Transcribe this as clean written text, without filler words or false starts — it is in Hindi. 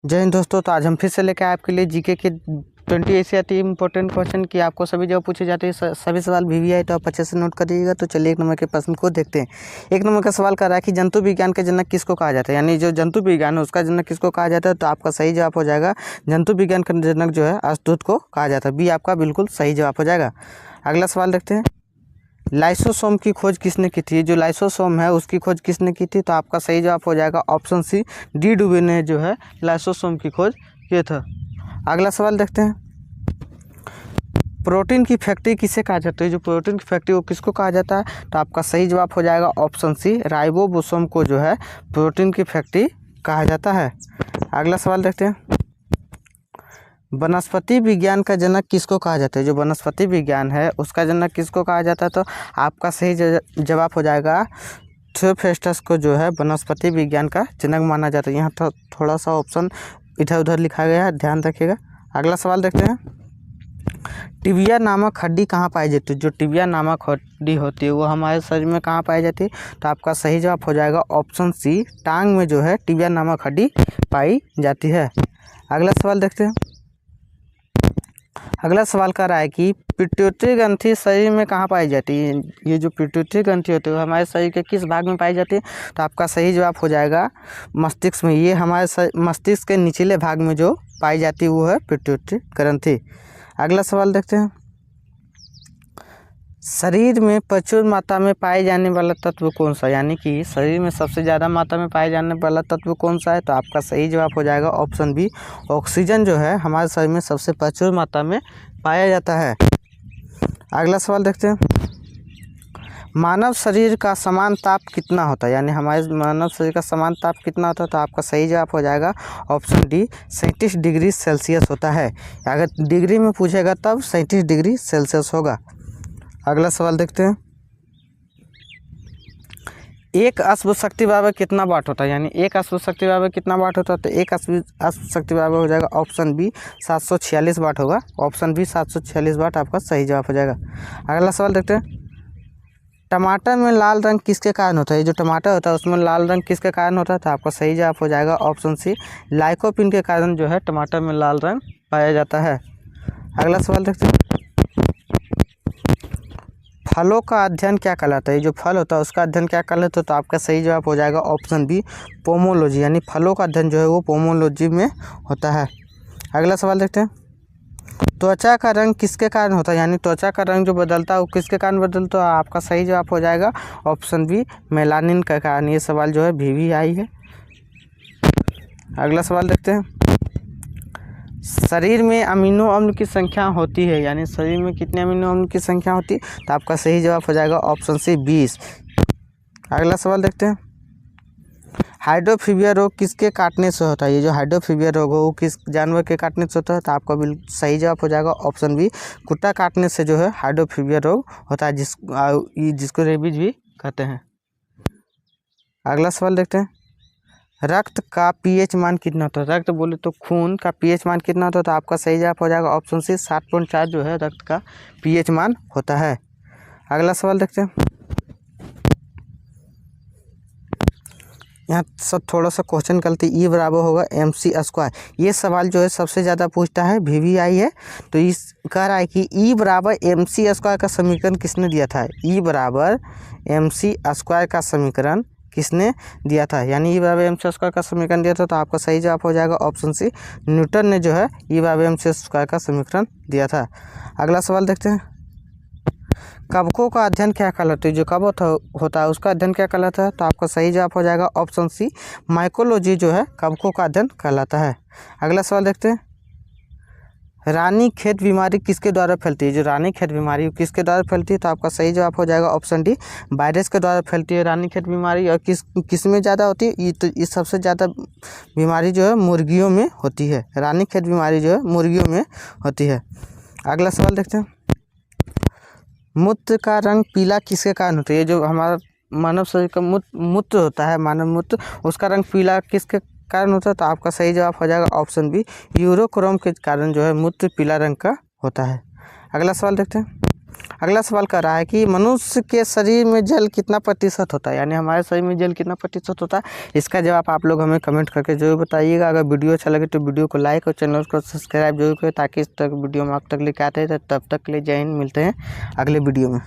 जय हिंद दोस्तों। तो आज हम फिर से लेकर आए आपके लिए जीके के 20 ऐसे आती है इंपॉर्टेंट क्वेश्चन कि आपको सभी जगह पूछे जाते हैं। सभी सवाल वीवीआई तो आप अच्छे से नोट करिएगा। तो चलिए एक नंबर के प्रश्न को देखते हैं। एक नंबर का सवाल कर रहा है कि जंतु विज्ञान के जनक किसको कहा जाता है, यानी जो जंतु विज्ञान है उसका जनक किसको कहा जाता है। तो आपका सही जवाब हो जाएगा जंतु विज्ञान का जनक जो है अस्तुत को कहा जाता है। बी आपका बिल्कुल सही जवाब हो जाएगा। अगला सवाल देखते हैं। लाइसोसोम की खोज किसने की थी। जो लाइसोसोम है उसकी खोज किसने की थी। तो आपका सही जवाब हो जाएगा ऑप्शन सी, डी डुबे ने जो है लाइसोसोम की खोज किया था। अगला सवाल देखते हैं। प्रोटीन की फैक्ट्री किसे कहा जाता है। जो प्रोटीन की फैक्ट्री वो किसको कहा जाता है। तो आपका सही जवाब हो जाएगा ऑप्शन सी, राइबोसोम को जो है प्रोटीन की फैक्ट्री कहा जाता है। अगला सवाल देखते हैं। वनस्पति विज्ञान का जनक किसको कहा जाता है। जो वनस्पति विज्ञान है उसका जनक किसको कहा जाता है। तो आपका सही जवाब हो जाएगा थियोफ्रास्टस को जो है वनस्पति विज्ञान का जनक माना जाता है। यहाँ तो थोड़ा सा ऑप्शन इधर उधर लिखा गया है, ध्यान रखिएगा। अगला सवाल देखते हैं। टिबिया नामक हड्डी कहाँ पाई जाती है। जो टिबिया नामक हड्डी होती है वो हमारे शरीर में कहाँ पाई जाती है। तो आपका सही जवाब हो जाएगा ऑप्शन सी, टांग में जो है टिबिया नामक हड्डी पाई जाती है। अगला सवाल देखते हैं। अगला सवाल कर रहा है कि पिट्यूटरी ग्रंथि शरीर में कहाँ पाई जाती है। ये जो पिट्यूटरी ग्रंथि होती है वो हमारे शरीर के किस भाग में पाई जाती है। तो आपका सही जवाब हो जाएगा मस्तिष्क में। ये हमारे मस्तिष्क के निचले भाग में जो पाई जाती है वो है पिट्यूटरी ग्रंथि। अगला सवाल देखते हैं। शरीर में प्रचुर मात्रा में पाए जाने वाला तत्व कौन सा, यानी कि शरीर में सबसे ज़्यादा मात्रा में पाए जाने वाला तत्व कौन सा है। तो आपका सही जवाब हो जाएगा ऑप्शन बी, ऑक्सीजन जो है हमारे शरीर में सबसे प्रचुर मात्रा में पाया जाता है। अगला सवाल देखते हैं। मानव शरीर का समान ताप कितना होता है, यानी हमारे मानव शरीर का समान ताप कितना होता है। तो आपका सही जवाब हो जाएगा ऑप्शन डी, 37 डिग्री सेल्सियस होता है। अगर डिग्री में पूछेगा तब 37 डिग्री सेल्सियस होगा। अगला सवाल देखते हैं। एक अश्व शक्ति पावर कितना वाट होता है, यानी एक अश्व शक्ति पावर कितना वाट होता है। तो एक अश्व शक्ति पावर हो जाएगा ऑप्शन बी, 746 वाट होगा। ऑप्शन बी 746 वाट आपका सही जवाब हो जाएगा। अगला सवाल देखते हैं। टमाटर में लाल रंग किसके कारण होता है। जो टमाटर होता है उसमें लाल रंग किसके कारण होता है। तो आपका सही जवाब हो जाएगा ऑप्शन सी, लाइकोपिन के कारण जो है टमाटर में लाल रंग पाया जाता है। अगला सवाल देखते हैं। फलों का अध्ययन क्या कहलाता है। जो फल होता है उसका अध्ययन क्या कहलाता है। तो आपका सही जवाब हो जाएगा ऑप्शन बी, पोमोलॉजी, यानी फलों का अध्ययन जो है वो पोमोलॉजी में होता है। अगला सवाल देखते हैं। त्वचा का रंग किसके कारण होता है, यानी त्वचा का रंग जो बदलता है वो किसके कारण बदलता है। आपका सही जवाब हो जाएगा ऑप्शन बी, मेलानिन के कारण। ये सवाल जो है वीवीआई है। अगला सवाल देखते हैं। शरीर में अमीनो अम्ल की संख्या होती है, यानी शरीर में कितने अमीनो अम्ल की संख्या होती है। तो आपका सही जवाब हो जाएगा ऑप्शन सी, 20। अगला सवाल देखते हैं। हाइड्रोफीबिया रोग किसके काटने से होता है। ये जो हाइड्रोफीबिया रोग हो वो किस जानवर के काटने से होता है। तो आपका बिल्कुल सही जवाब हो जाएगा ऑप्शन बी, कुत्ता काटने से जो है हाइड्रोफीबिया रोग होता है, जिसको रेबीज भी कहते हैं। अगला सवाल देखते हैं। रक्त का पीएच मान कितना होता है। रक्त बोले तो खून का पीएच मान कितना होता है। तो आपका सही जवाब हो जाएगा ऑप्शन सी, 7.4 जो है रक्त का पीएच मान होता है। अगला सवाल देखते हैं। यहाँ सब थोड़ा सा क्वेश्चन गलती, ई बराबर होगा MC स्क्वायर। ये सवाल जो है सबसे ज़्यादा पूछता है, वीवीआई है। तो इस कह रहा है कि ई बराबर MC स्क्वायर का समीकरण किसने दिया था। ई बराबर MC स्क्वायर का समीकरण किसने दिया था, यानी ई बराबर MC स्क्वायर का समीकरण दिया था। तो आपका सही जवाब हो जाएगा ऑप्शन सी, न्यूटन ने जो है ई बराबर MC स्क्वायर का समीकरण दिया था। अगला सवाल देखते हैं। कवकों का अध्ययन क्या कहलाता है। जो कवक होता है उसका अध्ययन क्या कहलाता है। तो आपका सही जवाब हो जाएगा ऑप्शन सी, माइकोलॉजी जो है कवकों का अध्ययन कहलाता है। अगला सवाल देखते हैं। रानीखेत बीमारी किसके द्वारा फैलती है। जो रानीखेत बीमारी किसके द्वारा फैलती है। तो आपका सही जवाब हो जाएगा ऑप्शन डी, वायरस के द्वारा फैलती है रानीखेत बीमारी। और किस में ज़्यादा होती है। ये तो इस सबसे ज़्यादा बीमारी जो है मुर्गियों में होती है। रानीखेत बीमारी जो है मुर्गियों में होती है। अगला सवाल देखते हैं। मूत्र का रंग पीला किसके कारण होता है। ये जो हमारा मानव शरीर का मूत्र होता है, मानव मूत्र, उसका रंग पीला किसके कारण होता है। तो आपका सही जवाब हो जाएगा ऑप्शन बी, यूरोक्रोम के कारण जो है मूत्र पीला रंग का होता है। अगला सवाल देखते हैं। अगला सवाल कर रहा है कि मनुष्य के शरीर में जल कितना प्रतिशत होता है, यानी हमारे शरीर में जल कितना प्रतिशत होता है। इसका जवाब आप लोग हमें कमेंट करके जरूर बताइएगा। अगर वीडियो अच्छा लगे तो वीडियो को लाइक और चैनल को सब्सक्राइब जरूर करें, ताकि इस तक वीडियो हम आप तक लेके आते हैं। तब तक के लिए जय हिंद, मिलते हैं अगले वीडियो में।